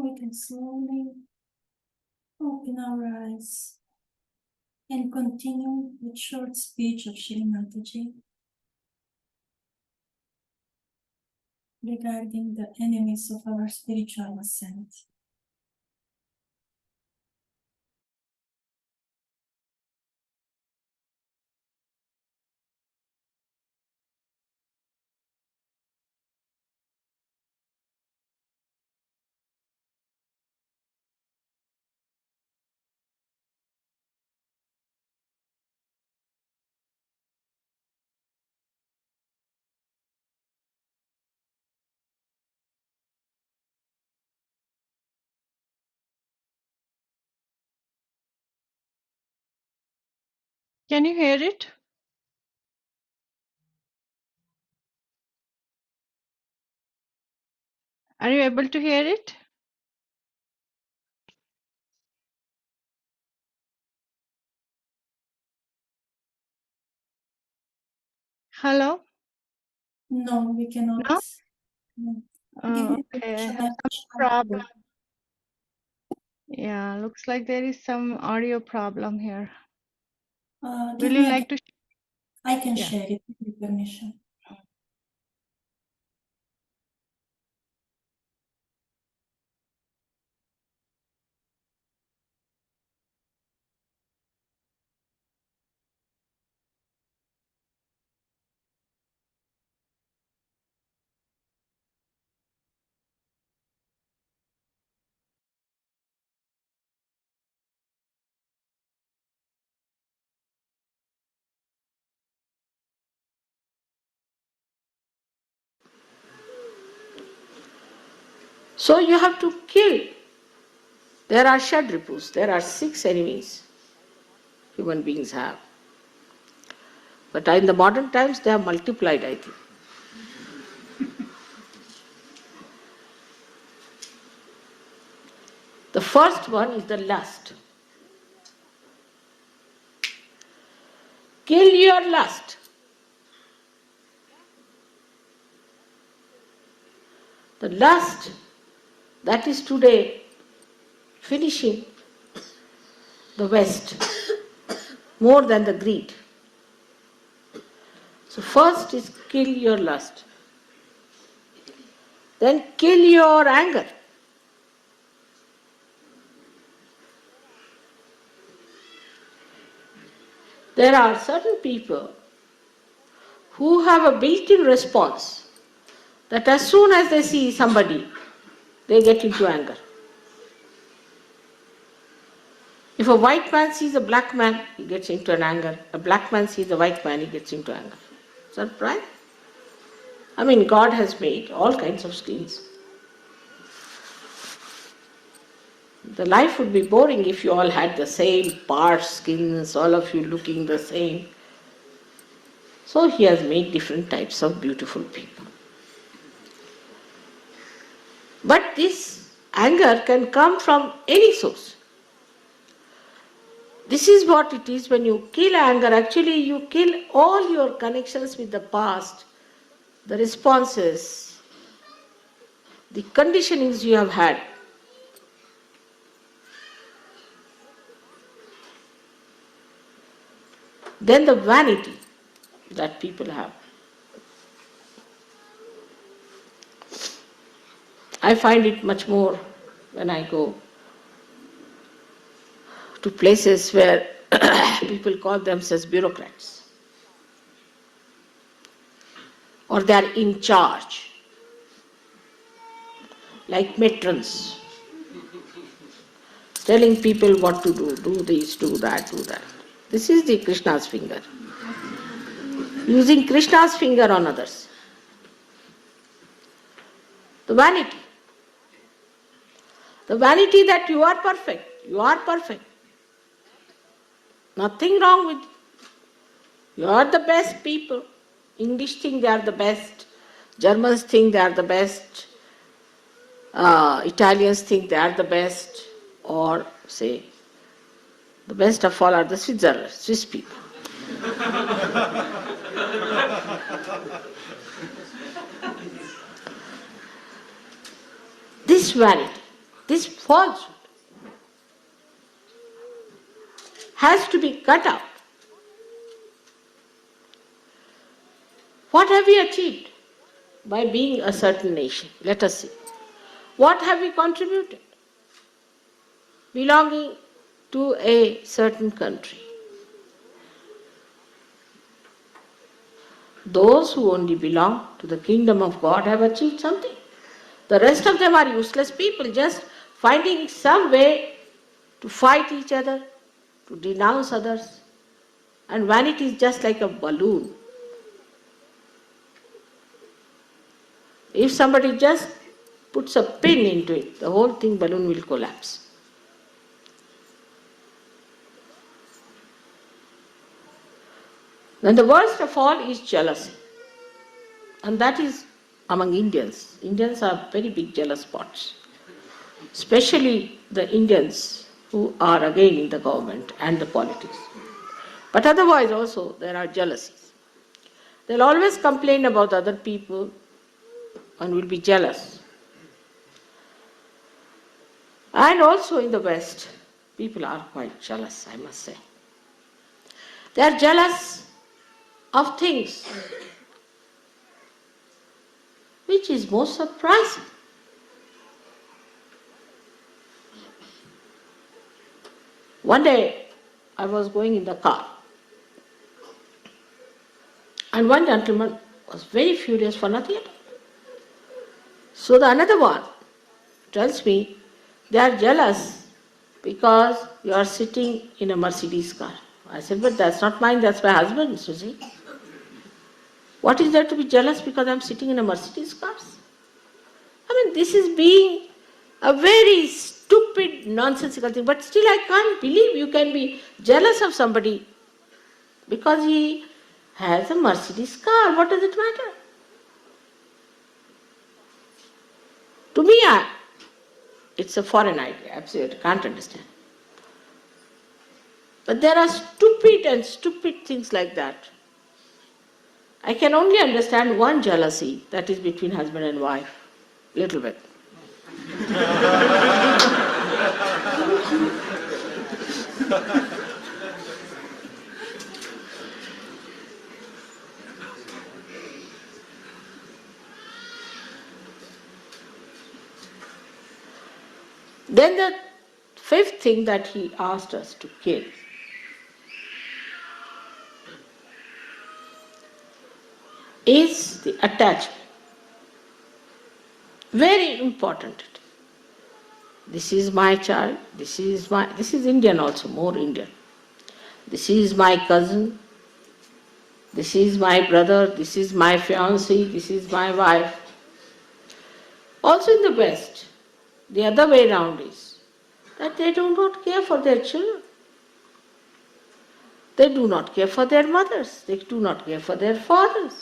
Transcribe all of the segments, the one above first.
We can slowly open our eyes and continue with short speech of Shri Mataji regarding the enemies of our spiritual ascent. Can you hear it? Are you able to hear it? Hello? No, we cannot. No? No. Give me Okay, I permission. have some problem. Yeah, looks like there is some audio problem here. Will Give you me like to? I can Yeah. share it with permission. So you have to kill. There are Shadripus, there are 6 enemies human beings have. But in the modern times they have multiplied, I think. The first one is the lust. Kill your lust. The lust that is today finishing the West more than the greed. So first is kill your lust. Then kill your anger. There are certain people who have a built-in response that as soon as they see somebody, they get into anger. If a white man sees a black man, he gets into an anger. A black man sees a white man, he gets into anger. Is that right? I mean, God has made all kinds of skins. The life would be boring if you all had the same parts, skins, all of you looking the same. So he has made different types of beautiful people. But this anger can come from any source. This is what it is when you kill anger. Actually, you kill all your connections with the past, the responses, the conditionings you have had. Then the vanity that people have. I find it much more when I go to places where people call themselves bureaucrats or they are in charge, like matrons, telling people what to do this, do that, do that. This is the Krishna's finger. Using Krishna's finger on others. The vanity. The vanity that you are perfect. You are perfect. Nothing wrong with you. You are the best people. English think they are the best. Germans think they are the best. Italians think they are the best. Or say, the best of all are the Swiss people. This vanity, This falsehood has to be cut out. What have we achieved by being a certain nation? Let us see. What have we contributed? Belonging to a certain country. Those who only belong to the kingdom of God have achieved something. The rest of them are useless people, just finding some way to fight each other, to denounce others. And vanity is just like a balloon. If somebody just puts a pin into it, the whole thing balloon will collapse. Then the worst of all is jealousy. And that is among Indians. Indians are very big jealous spots. Especially the Indians who are again in the government and the politics. But otherwise also there are jealousies. They'll always complain about other people and will be jealous. And also in the West, people are quite jealous, I must say. They are jealous of things which is most surprising. One day I was going in the car and one gentleman was very furious for nothing at all. So the another one tells me they are jealous because you are sitting in a Mercedes car. I said, but that's not mine, that's my husband's, you see. What is there to be jealous because I'm sitting in a Mercedes car? I mean, this is being a very stupid, nonsensical thing. But still I can't believe you can be jealous of somebody because he has a Mercedes car. What does it matter? To me, it's a foreign idea. Absolutely, can't understand. But there are stupid things like that. I can only understand one jealousy, that is between husband and wife. Little bit. Then the fifth thing that he asked us to kill is the attachment. Very important. This is my child, this is Indian also, more Indian. This is my cousin, this is my brother, this is my fiancé, this is my wife. Also in the West, the other way around is that they do not care for their children. They do not care for their mothers, they do not care for their fathers,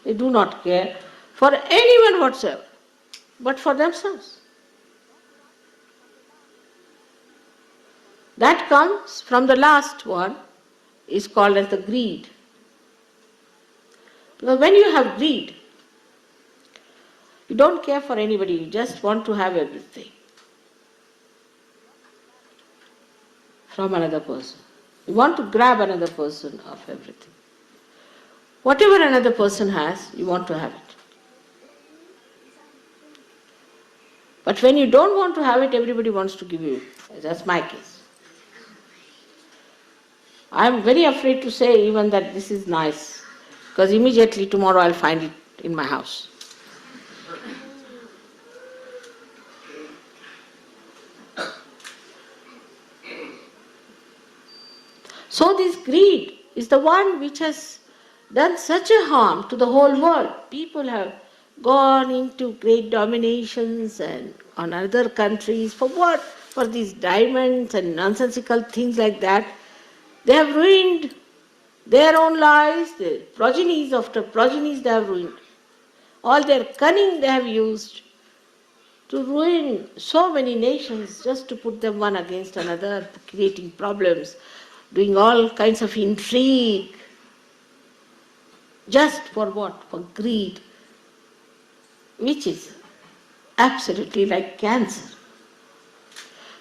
they do not care for anyone whatsoever, but for themselves. That comes from the last one, is called as the greed. Because when you have greed, you don't care for anybody, you just want to have everything from another person. You want to grab another person of everything. Whatever another person has, you want to have it. But when you don't want to have it, everybody wants to give you it. That's my case. I am very afraid to say even that this is nice, because immediately tomorrow I'll find it in my house. So this greed is the one which has done such a harm to the whole world. People have gone into great dominations and on other countries. For what? For these diamonds and nonsensical things like that. They have ruined their own lives, their progenies after progenies they have ruined. All their cunning they have used to ruin so many nations just to put them one against another, creating problems, doing all kinds of intrigue. Just for what? For greed, which is absolutely like cancer.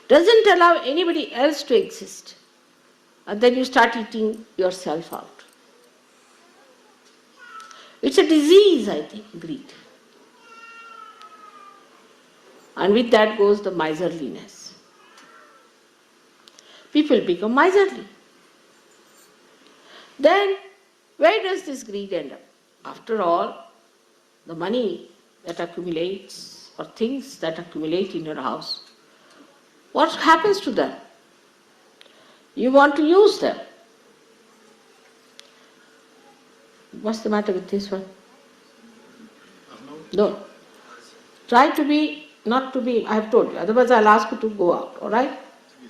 doesn't allow anybody else to exist. And then you start eating yourself out. It's a disease, I think, greed. And with that goes the miserliness. People become miserly. Then, where does this greed end up? After all, the money that accumulates or things that accumulate in your house, what happens to them? You want to use them. What's the matter with this one? No. Try to be, not to be, I have told you, otherwise I'll ask you to go out, alright?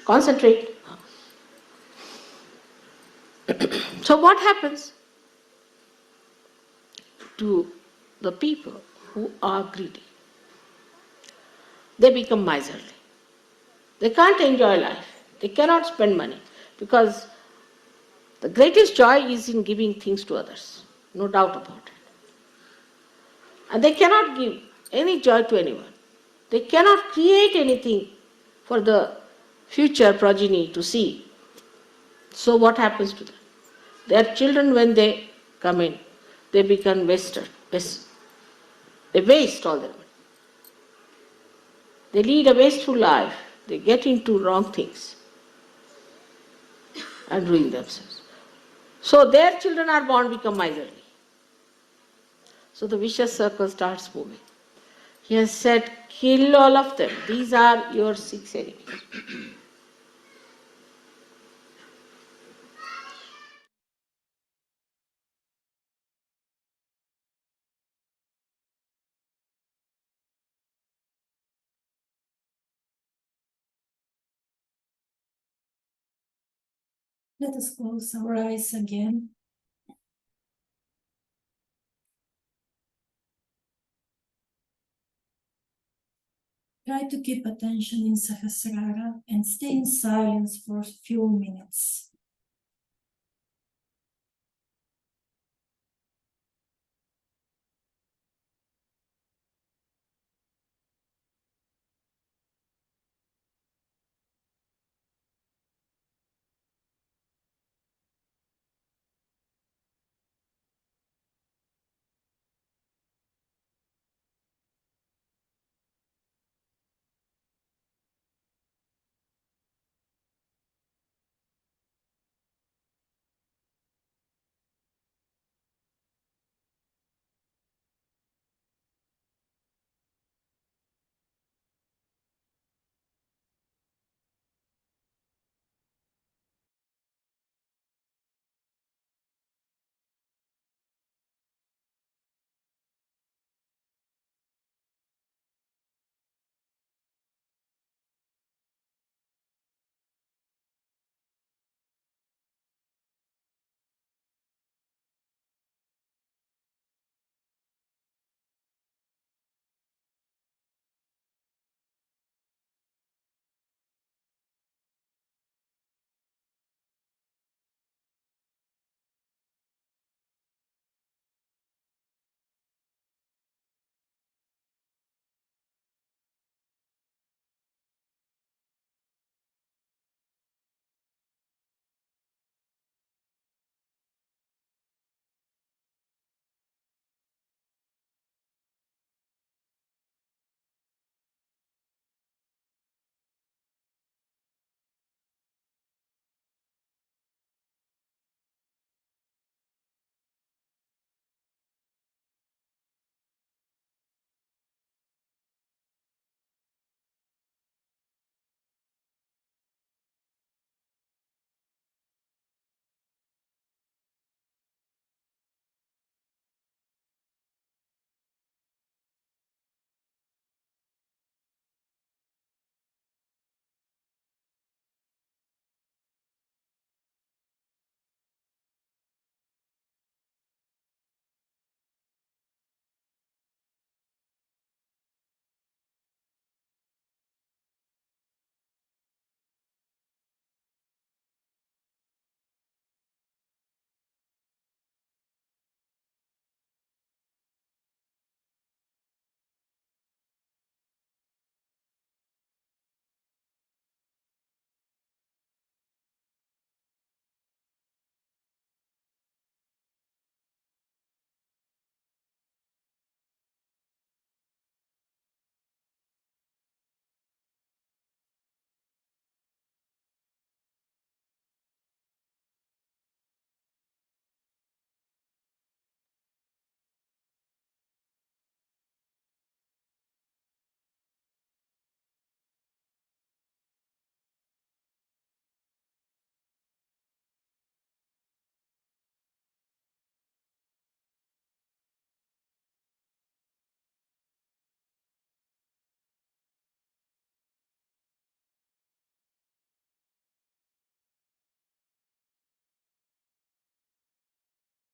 Concentrate. So what happens to the people who are greedy? They become miserly. They can't enjoy life. They cannot spend money because the greatest joy is in giving things to others, no doubt about it. And they cannot give any joy to anyone. They cannot create anything for the future progeny to see. So what happens to them? Their children, when they come in, they become wasted. They waste all their money. They lead a wasteful life. They get into wrong things and ruin themselves. So their children are born become miserly. So the vicious circle starts moving. He has said, kill all of them. These are your 6 enemies. Let us close our eyes again. Try to keep attention in Sahasrara and stay in silence for a few minutes.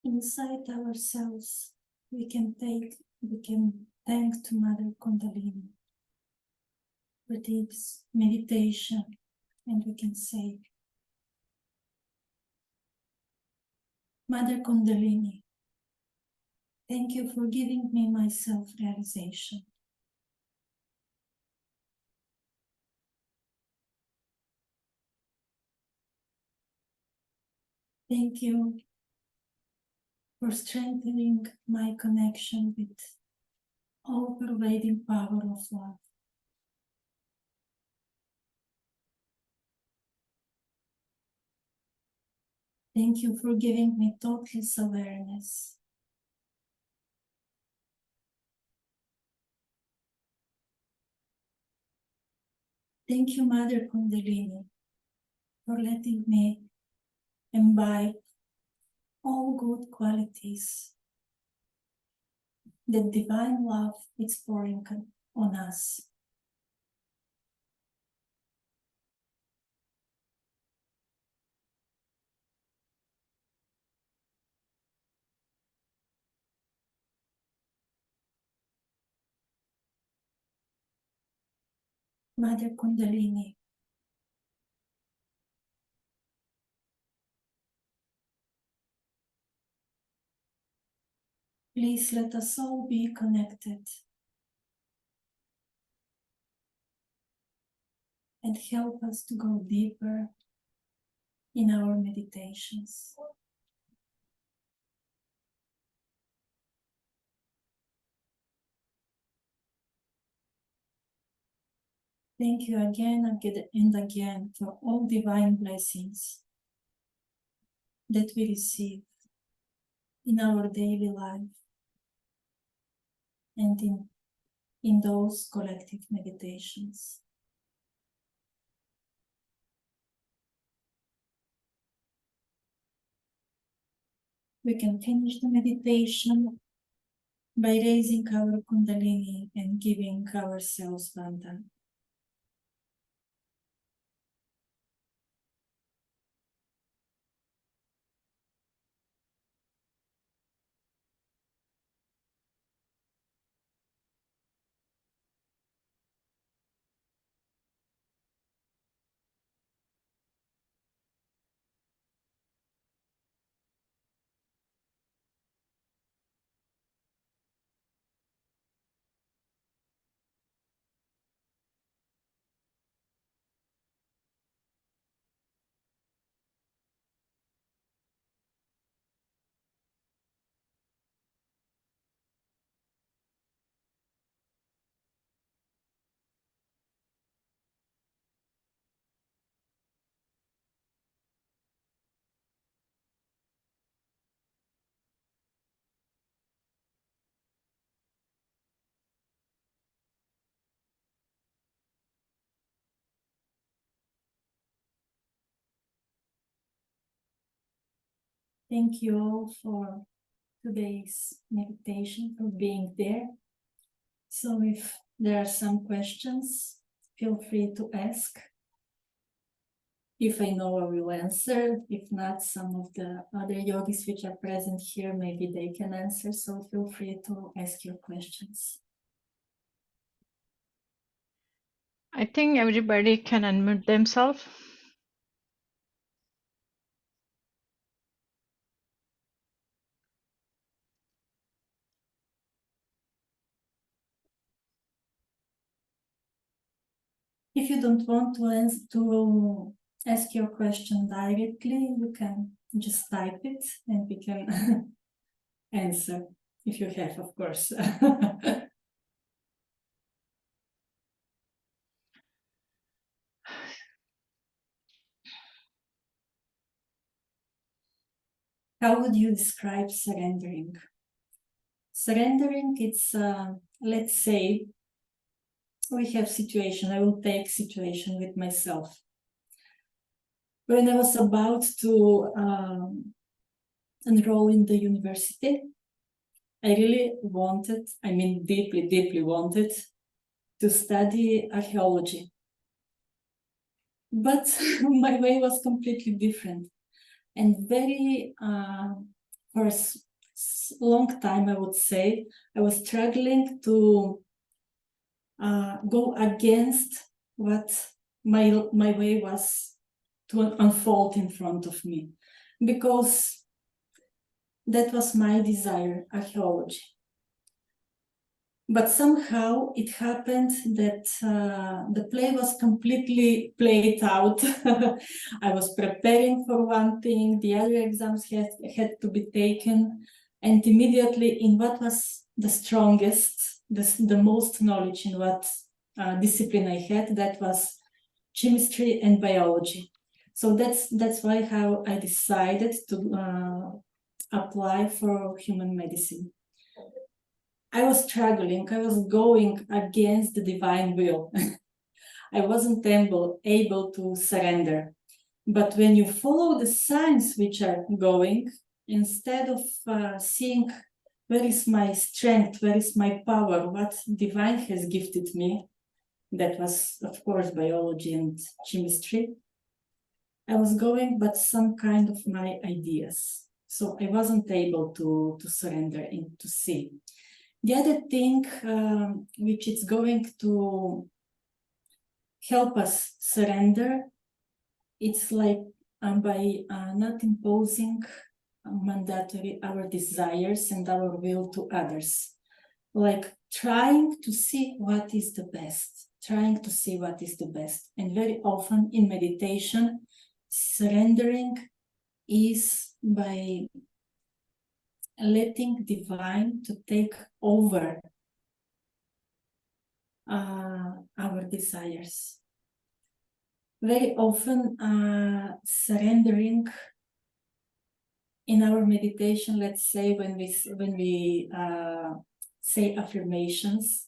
Inside ourselves, we can thank to Mother Kundalini for this meditation, and we can say, Mother Kundalini, thank you for giving me my self-realization. Thank you for strengthening my connection with all-pervading power of love. Thank you for giving me thoughtless awareness. Thank you, Mother Kundalini, for letting me imbibe all good qualities that divine love is pouring on us. Mother Kundalini, please let us all be connected and help us to go deeper in our meditations. Thank you again and again for all divine blessings that we receive in our daily life and in those collective meditations. We can finish the meditation by raising our Kundalini and giving ourselves Bandhan. Thank you all for today's meditation, for being there. So if there are some questions, feel free to ask. If I know, I will answer. If not, some of the other yogis which are present here, maybe they can answer. So feel free to ask your questions. I think everybody can unmute themselves. If you don't want to ask your question directly, you can just type it and we can answer, if you have, of course. How would you describe surrendering? Surrendering, it's, let's say, we have situation, I will take situation with myself. When I was about to enroll in the university, I really wanted, I mean deeply, deeply wanted to study archaeology. But my way was completely different and very for a long time, I would say, I was struggling to go against what my way was to unfold in front of me, because that was my desire, archaeology. But somehow it happened that the play was completely played out. I was preparing for one thing, the other exams had to be taken, and immediately in what was the strongest, the most knowledge in what discipline I had, that was chemistry and biology. So that's why how I decided to apply for human medicine. I was struggling, I was going against the divine will. I wasn't able to surrender. But when you follow the signs which are going, instead of seeing where is my strength, where is my power, what divine has gifted me, that was, of course, biology and chemistry, I was going but some kind of my ideas. So I wasn't able to surrender and to see. The other thing which is going to help us surrender, it's like by not imposing mandatory our desires and our will to others. Like trying to see what is the best, trying to see what is the best. And very often in meditation, surrendering is by letting divine to take over our desires. Very often surrendering in our meditation, let's say when we say affirmations,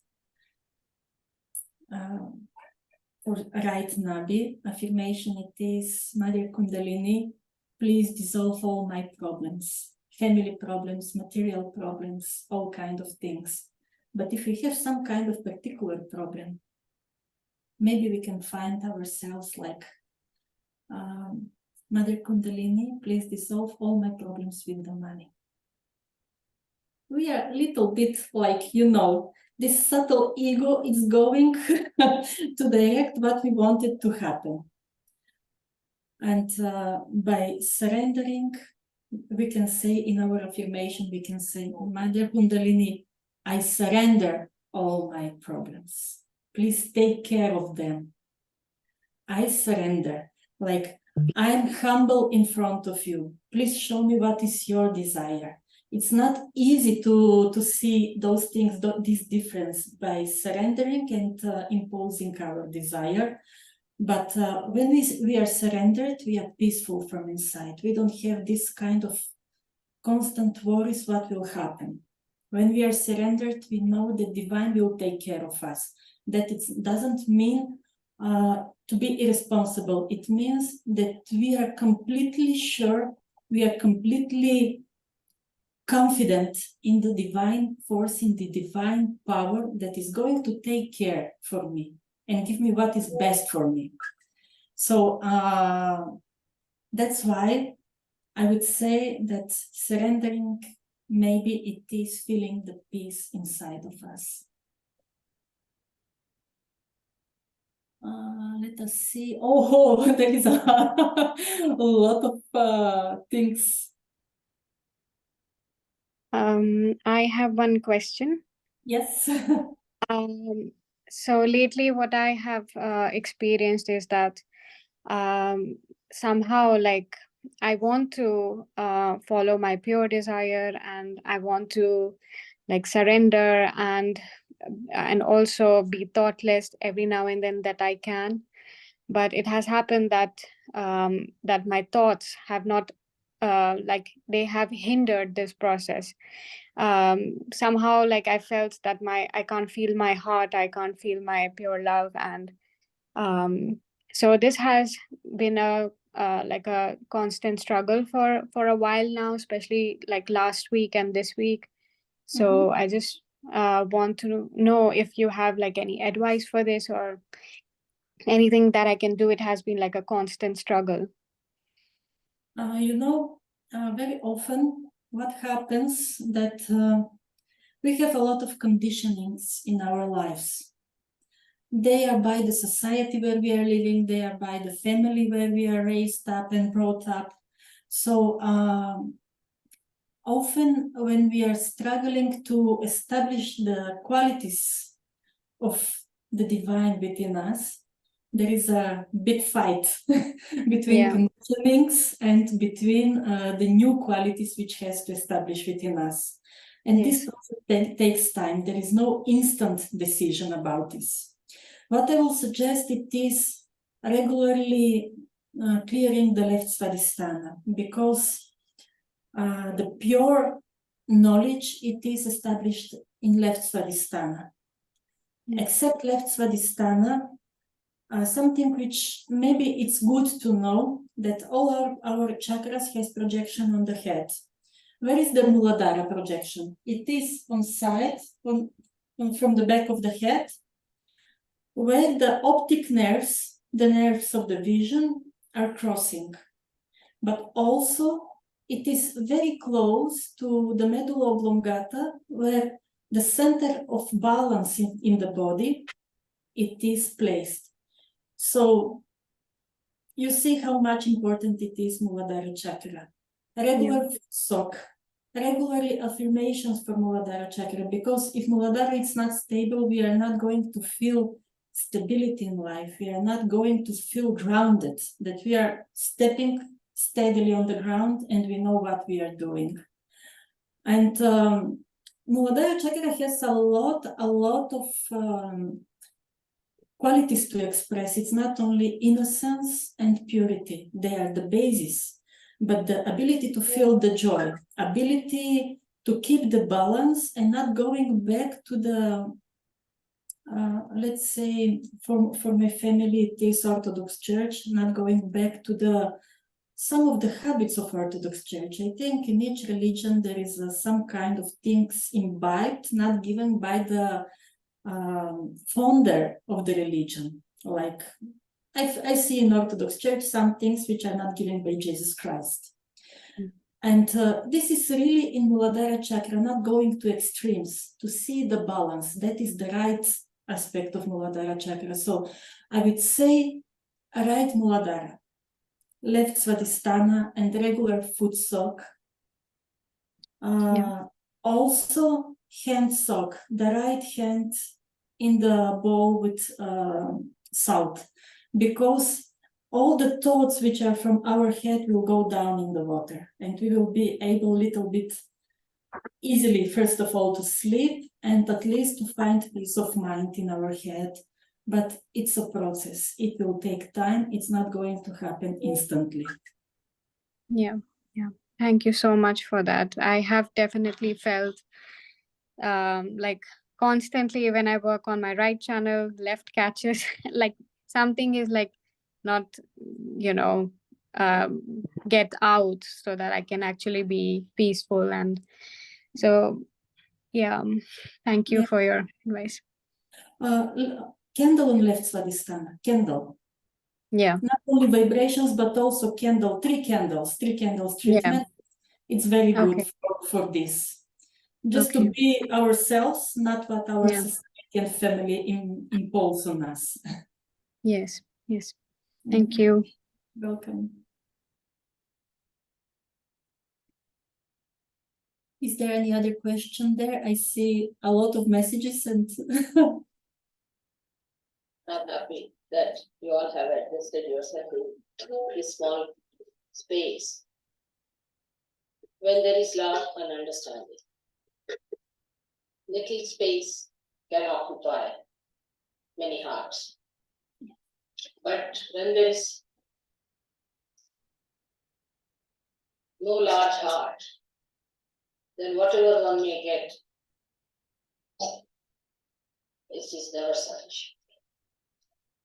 for right Nabi affirmation, it is Mother Kundalini, please dissolve all my problems, family problems, material problems, all kind of things. But if we have some kind of particular problem, maybe we can find ourselves like, Mother Kundalini, please dissolve all my problems with the money. We are a little bit like, this subtle ego is going to direct what we wanted to happen. And by surrendering, we can say in our affirmation, we can say, Mother Kundalini, I surrender all my problems. Please take care of them. I surrender. Like, I'm humble in front of you. Please show me what is your desire. It's not easy to see those things, this difference by surrendering and imposing our desire. But when we are surrendered, we are peaceful from inside. We don't have this kind of constant worries what will happen. When we are surrendered, we know that divine will take care of us. That it doesn't mean to be irresponsible. It means that we are completely sure, we are completely confident in the divine force, in the divine power that is going to take care for me and give me what is best for me. So that's why I would say that surrendering, maybe it is feeling the peace inside of us. Let us see. Oh, there is a lot of things. I have one question. Yes. So lately, what I have experienced is that somehow, like, I want to follow my pure desire, and I want to like surrender and also be thoughtless every now and then that I can. But it has happened that that my thoughts have not like they have hindered this process. Somehow, like, I felt that I can't feel my heart, I can't feel my pure love, and so this has been a like a constant struggle for a while now, especially like last week and this week. So I just want to know if you have like any advice for this or anything that I can do. It has been like a constant struggle. Very often what happens that we have a lot of conditionings in our lives. They are by the society where we are living, they are by the family where we are raised up and brought up. So often when we are struggling to establish the qualities of the divine within us, there is a big fight between conditionings and between the new qualities which has to establish within us. And this process takes time. There is no instant decision about this. What I will suggest it is regularly clearing the left svadhisthana, because the pure knowledge, it is established in left svadhisthana. Except left svadhisthana, something which maybe it's good to know, that all our chakras has projection on the head. Where is the Muladhara projection? It is on side, from the back of the head, where the optic nerves, the nerves of the vision, are crossing. But also it is very close to the medulla oblongata, where the center of balance in the body, it is placed. So you see how much important it is, Muladhara chakra. Regular sock, regularly affirmations for Muladhara chakra, because if Muladhara is not stable, we are not going to feel stability in life. We are not going to feel grounded, that we are stepping steadily on the ground and we know what we are doing. And Muladhara chakra has a lot of qualities to express. It's not only innocence and purity, they are the basis, but the ability to feel the joy, ability to keep the balance and not going back to the let's say for my family it is Orthodox Church, not going back to some of the habits of Orthodox Church. I think in each religion there is some kind of things imbibed, not given by the founder of the religion. Like I see in Orthodox Church some things which are not given by Jesus Christ. And this is really in Muladhara chakra, not going to extremes, to see the balance. That is the right aspect of Muladhara chakra. So I would say right Muladhara, left svadhisthana and regular foot sock. Also hand sock, the right hand in the bowl with salt, because all the thoughts which are from our head will go down in the water, and we will be able a little bit easily, first of all, to sleep and at least to find peace of mind in our head. But it's a process. It will take time. It's not going to happen instantly. Yeah. Thank you so much for that. I have definitely felt like constantly when I work on my right channel, left catches, like something is like not, get out so that I can actually be peaceful. And so, thank you for your advice. Candle on left svadhisthana, candle. Yeah. Not only vibrations, but also candle, three candles treatment. Yeah. It's very good for this. Just to be ourselves, not what our society and family impose on us. Yes. Thank you. Welcome. Is there any other question there? I see a lot of messages and I'm happy that you all have adjusted yourself in this small space. When there is love and understanding, little space can occupy many hearts. But when there is no large heart, then whatever one may get, it is never sufficient.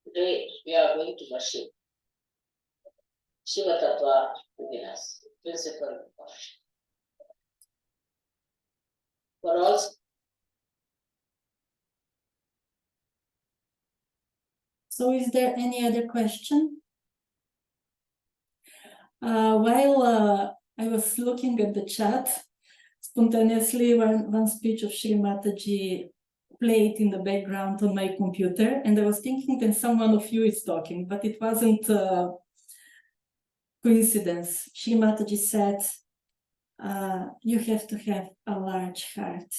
Today we are going to worship Shiva Tattva within us, principle of Shiva. For all So is there any other question? While I was looking at the chat, spontaneously one speech of Shri Mataji played in the background on my computer, and I was thinking that someone of you is talking, but it wasn't a coincidence. Shri Mataji said, you have to have a large heart,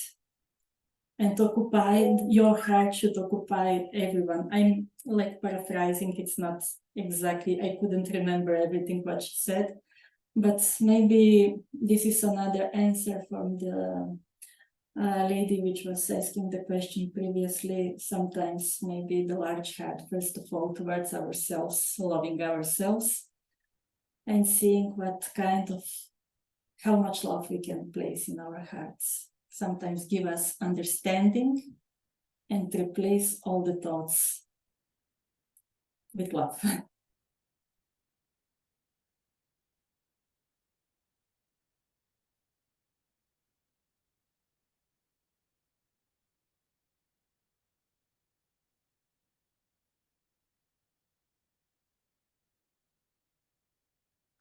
and your heart should occupy everyone. I'm like paraphrasing, it's not exactly, I couldn't remember everything what she said, but maybe this is another answer from the lady which was asking the question previously. Sometimes maybe the large heart, first of all, towards ourselves, loving ourselves, and seeing how much love we can place in our hearts. Sometimes give us understanding and replace all the thoughts with love.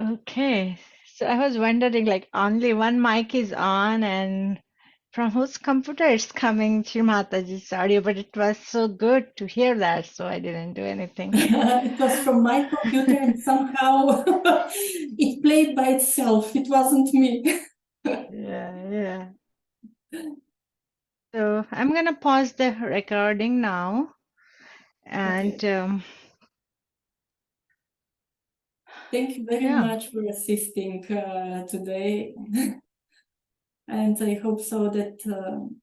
Okay, so I was wondering, like, only one mic is on, and from whose computer it's coming, Shri Mataji's audio, but it was so good to hear that, so I didn't do anything. It was from my computer, and somehow it played by itself. It wasn't me. Yeah. So I'm gonna pause the recording now, and Okay. Thank you very yeah. much for assisting today. And I hope so that